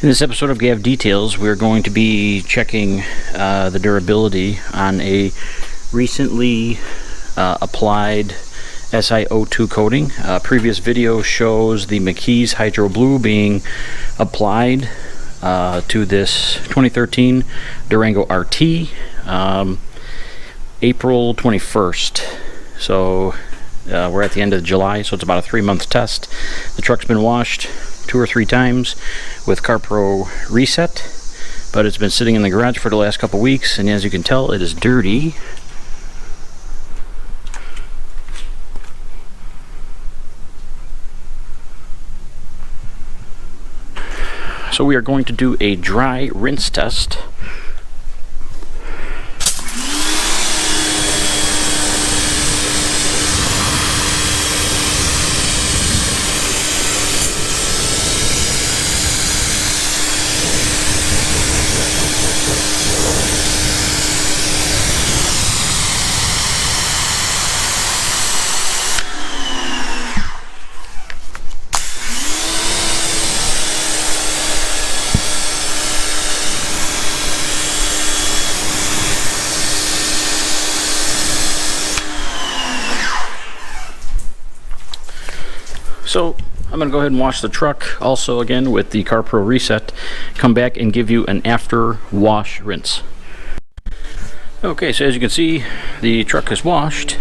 In this episode of Gav Details, we're going to be checking the durability on a recently applied SiO2 coating. Previous video shows the McKee's Hydro Blue being applied to this 2013 Duragno RT April 21st. So we're at the end of July, so it's about a 3-month test. The truck's been washed 2 or 3 times with CarPro Reset, but it's been sitting in the garage for the last couple weeks, and as you can tell, it is dirty. So we are going to do a dry rinse test. So I'm going to go ahead and wash the truck also again with the CarPro Reset, come back and give you an after wash rinse. Okay, so as you can see, the truck is washed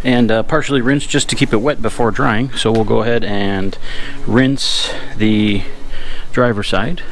and partially rinsed just to keep it wet before drying. So we'll go ahead and rinse the driver's side.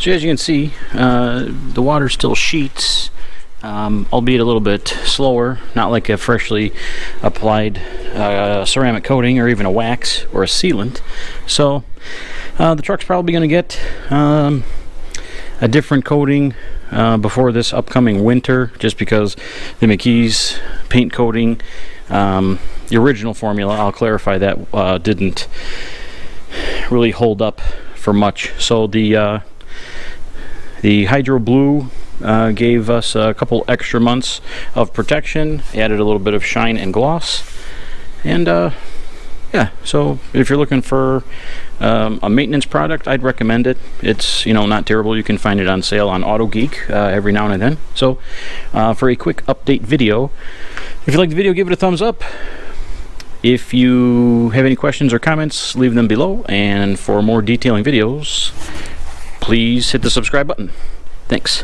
So as you can see, the water still sheets, albeit a little bit slower, not like a freshly applied ceramic coating or even a wax or a sealant. So the truck's probably going to get a different coating before this upcoming winter, just because the McKee's paint coating, the original formula, I'll clarify that, didn't really hold up for much. So the Hydro Blue gave us a couple extra months of protection, added a little bit of shine and gloss, and yeah, so if you're looking for a maintenance product, I'd recommend it. It's, you know, not terrible. You can find it on sale on Auto Geek every now and then. So for a quick update video, if you like the video, give it a thumbs up. If you have any questions or comments, leave them below, and for more detailing videos, please hit the subscribe button. Thanks.